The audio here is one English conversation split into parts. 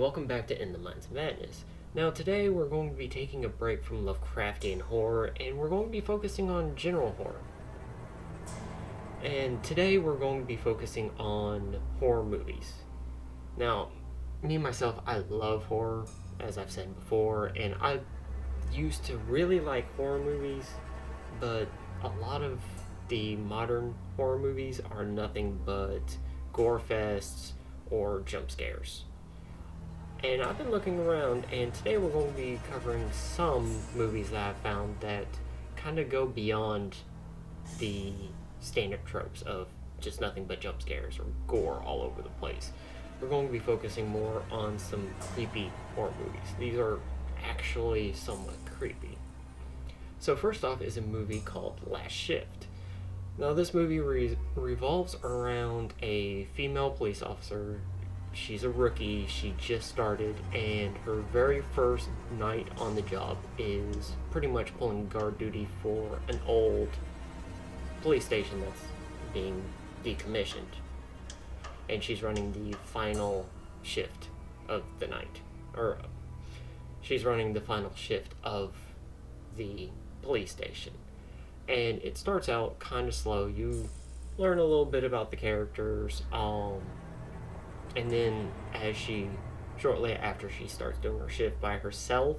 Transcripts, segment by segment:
welcome back to In the Minds of Madness. Now, today we're going to be taking a break from Lovecraftian horror and we're going to be focusing on general horror. And today we're going to be focusing on horror movies. Now, me myself, I love horror, as I've said before, and I used to really like horror movies, but a lot of the modern horror movies are nothing but gore fests or jump scares. And I've been looking around, and today we're going to be covering some movies that I've found that kind of go beyond the standard tropes of just nothing but jump scares or gore all over the place. We're going to be focusing more on some creepy horror movies. These are actually somewhat creepy. So first off is a movie called Last Shift. Now this movie revolves around a female police officer. She's a rookie, she just started, and her very first night on the job is pretty much pulling guard duty for an old police station that's being decommissioned. And she's running the final shift of the night. Or, she's running the final shift of the police station. And it starts out kind of slow. You learn a little bit about the characters, and then shortly after she starts doing her shift by herself,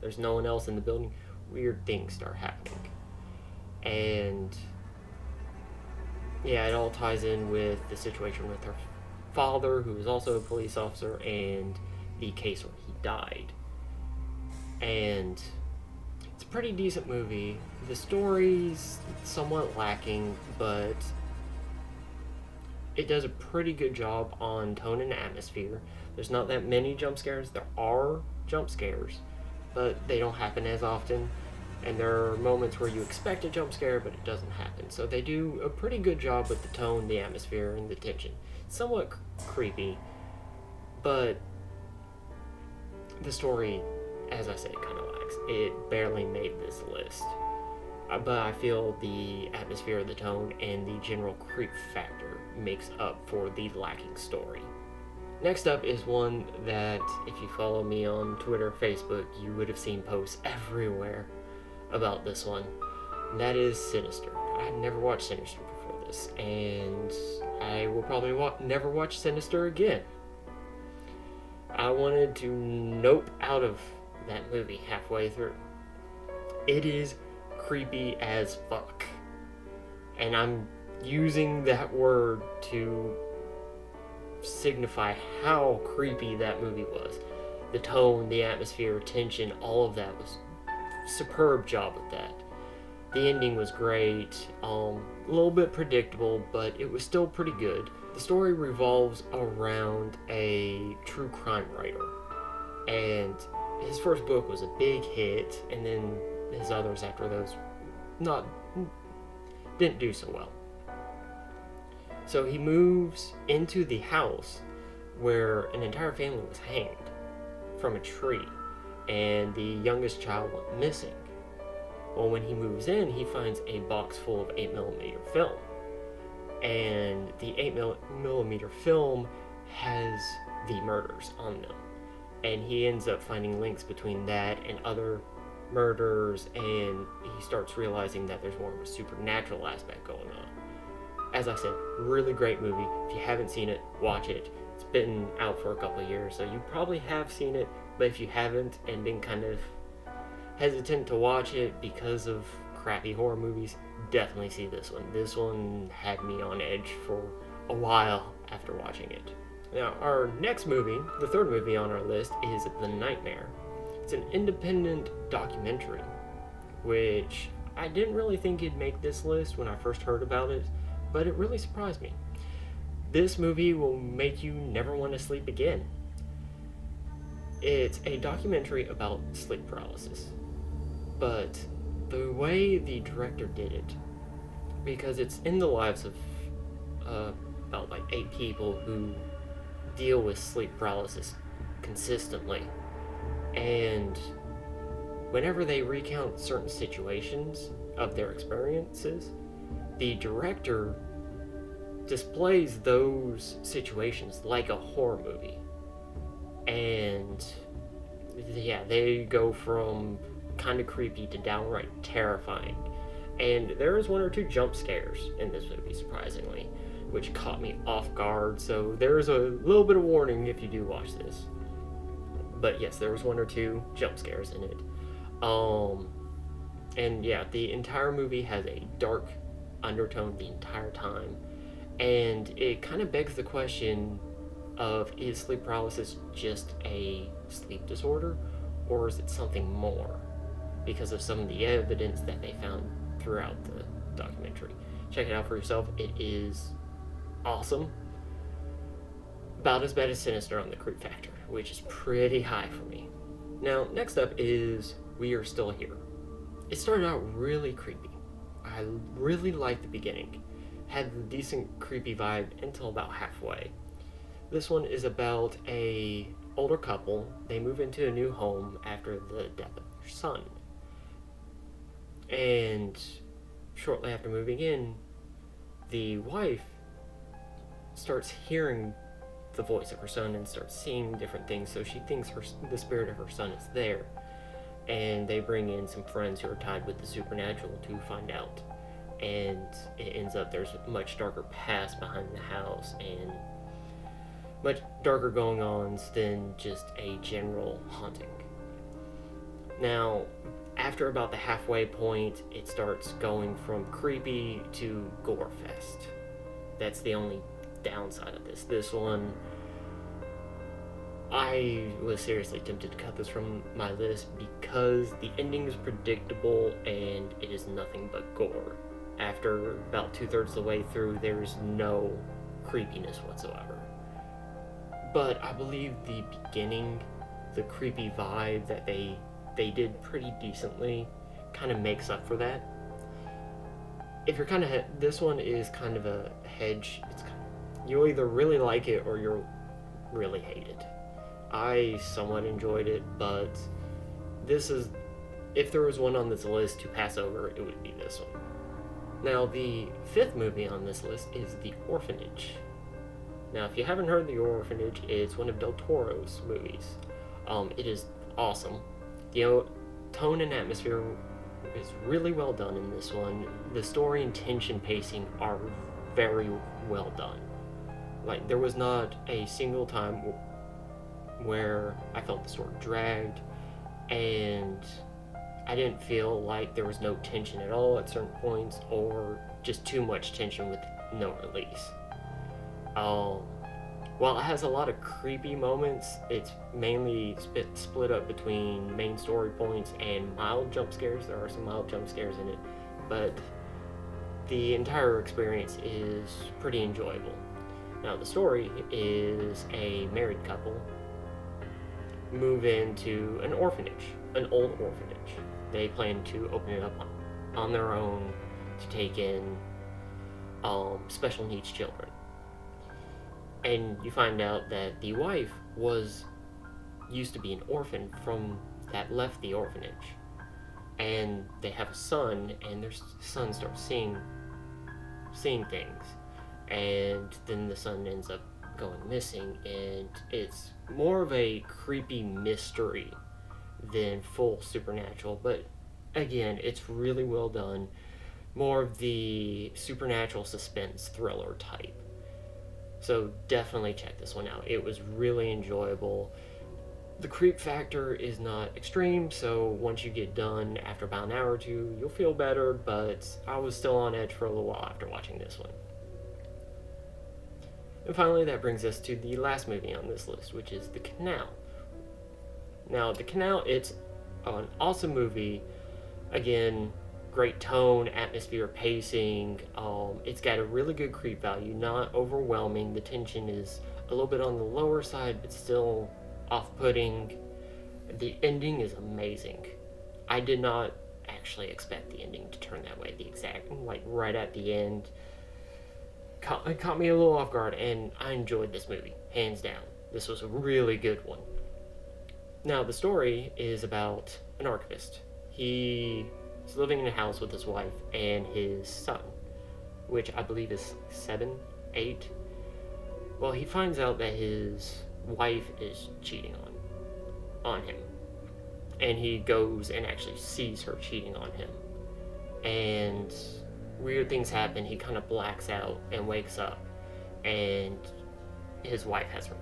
there's no one else in the building, weird things start happening. And yeah, it all ties in with the situation with her father, who is also a police officer, and the case where he died. And it's a pretty decent movie. The story's somewhat lacking, but it does a pretty good job on tone and atmosphere. There's not that many jump scares. There are jump scares, but they don't happen as often. And there are moments where you expect a jump scare, but it doesn't happen. So they do a pretty good job with the tone, the atmosphere, and the tension. Somewhat creepy, but the story, as I said, kind of lacks. It barely made this list. But I feel the atmosphere, the tone, and the general creep factor makes up for the lacking story. Next up is one that, if you follow me on Twitter, Facebook, you would have seen posts everywhere about this one. And that is Sinister. I had never watched Sinister before this, and I will probably never watch Sinister again. I wanted to nope out of that movie halfway through. It is creepy as fuck. And I'm using that word to signify how creepy that movie was. The tone, the atmosphere, tension, all of that was superb job with that. The ending was great, a little bit predictable, but it was still pretty good. The story revolves around a true crime writer, and his first book was a big hit, and then his others after those didn't do so well. So he moves into the house where an entire family was hanged from a tree, and the youngest child went missing. Well, when he moves in, he finds a box full of 8mm film, and the 8mm film has the murders on them, and he ends up finding links between that and other murders, and he starts realizing that there's more of a supernatural aspect going on. As I said, really great movie. If you haven't seen it, watch it. It's been out for a couple of years, so you probably have seen it, but if you haven't and been kind of hesitant to watch it because of crappy horror movies, definitely see this one. This one had me on edge for a while after watching it. Now, our next movie, the third movie on our list, is The Nightmare. It's an independent documentary, which I didn't really think it'd make this list when I first heard about it, but it really surprised me. This movie will make you never want to sleep again. It's a documentary about sleep paralysis, but the way the director did it, because it's in the lives of about like 8 people who deal with sleep paralysis consistently, and whenever they recount certain situations of their experiences, the director displays those situations like a horror movie. And and yeah, they go from kind of creepy to downright terrifying. And there is one or two jump scares in this movie, surprisingly, which caught me off guard. So there is a little bit of warning if you do watch this. But yes, there was one or two jump scares in it. And yeah, the entire movie has a dark undertone the entire time. And it kind of begs the question of, is sleep paralysis just a sleep disorder, or is it something more? Because of some of the evidence that they found throughout the documentary. Check it out for yourself. It is awesome. About as bad as Sinister on the creep factor, which is pretty high for me. Now, next up is We Are Still Here. It started out really creepy. I really liked the beginning. Had a decent creepy vibe until about halfway. This one is about a older couple. They move into a new home after the death of their son. And shortly after moving in, the wife starts hearing the voice of her son and starts seeing different things, so she thinks the spirit of her son is there. And they bring in some friends who are tied with the supernatural to find out. And it ends up there's a much darker past behind the house and much darker going-ons than just a general haunting. Now, after about the halfway point, it starts going from creepy to gore fest. That's the only downside of this. This one, I was seriously tempted to cut this from my list because the ending is predictable and it is nothing but gore. After about 2/3 of the way through, there's no creepiness whatsoever. But I believe the beginning, the creepy vibe that they did pretty decently, kind of makes up for that. If you're kind of this one is kind of a hedge. You'll either really like it or you'll really hate it. I somewhat enjoyed it, but this is, if there was one on this list to pass over, it would be this one. Now, the fifth movie on this list is The Orphanage. Now, if you haven't heard The Orphanage, it's one of Del Toro's movies. It is awesome. The tone and atmosphere is really well done in this one. The story and tension pacing are very well done. Like, there was not a single time where I felt the story dragged, and I didn't feel like there was no tension at all at certain points, or just too much tension with no release. While it has a lot of creepy moments, it's mainly split up between main story points and mild jump scares. There are some mild jump scares in it, but the entire experience is pretty enjoyable. Now, the story is a married couple move into an orphanage, an old orphanage. They plan to open it up on their own to take in special needs children. And you find out that the wife used to be an orphan that left the orphanage. And they have a son, and their son starts seeing things. And then the son ends up going missing, and it's more of a creepy mystery than full supernatural, but again, it's really well done. More of the supernatural suspense thriller type. So definitely check this one out. It was really enjoyable. The creep factor is not extreme, so once you get done after about an hour or two, you'll feel better, but I was still on edge for a little while after watching this one. And finally, that brings us to the last movie on this list, which is The Canal. Now, The Canal, it's an awesome movie. Again, great tone, atmosphere, pacing. It's got a really good creep value, not overwhelming. The tension is a little bit on the lower side, but still off-putting. The ending is amazing. I did not actually expect the ending to turn that way. Right at the end. It caught me a little off guard, and I enjoyed this movie, hands down. This was a really good one. Now, the story is about an archivist. He is living in a house with his wife and his son, which I believe is 7, 8. Well, he finds out that his wife is cheating on him, on him. And he goes and actually sees her cheating on him. And weird things happen. He kind of blacks out and wakes up. And his wife has her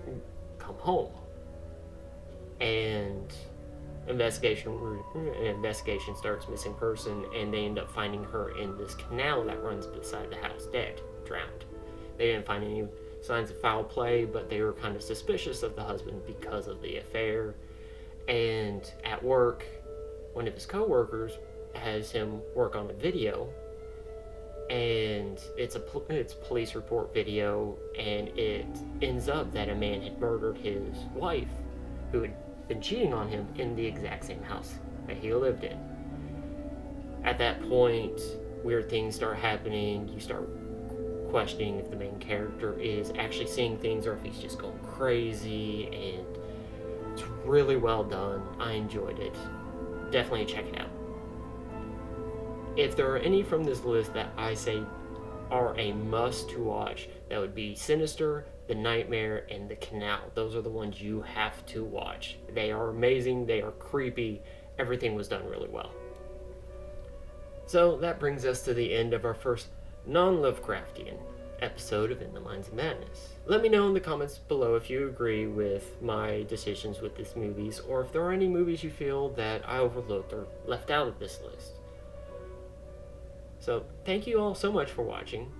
come home. And investigation starts, missing person, and they end up finding her in this canal that runs beside the house, dead, drowned. They didn't find any signs of foul play, but they were kind of suspicious of the husband because of the affair. And at work, one of his co-workers has him work on a video, and it's police report video, and it ends up that a man had murdered his wife, who had been cheating on him, in the exact same house that he lived in. At that point, weird things start happening. You start questioning if the main character is actually seeing things or if he's just going crazy, and it's really well done. I enjoyed it. Definitely check it out. If there are any from this list that I say are a must to watch, that would be Sinister, The Nightmare, and The Canal. Those are the ones you have to watch. They are amazing, they are creepy, everything was done really well. So that brings us to the end of our first non-Lovecraftian episode of In the Minds of Madness. Let me know in the comments below if you agree with my decisions with these movies, or if there are any movies you feel that I overlooked or left out of this list. So thank you all so much for watching,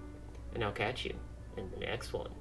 and I'll catch you in the next one.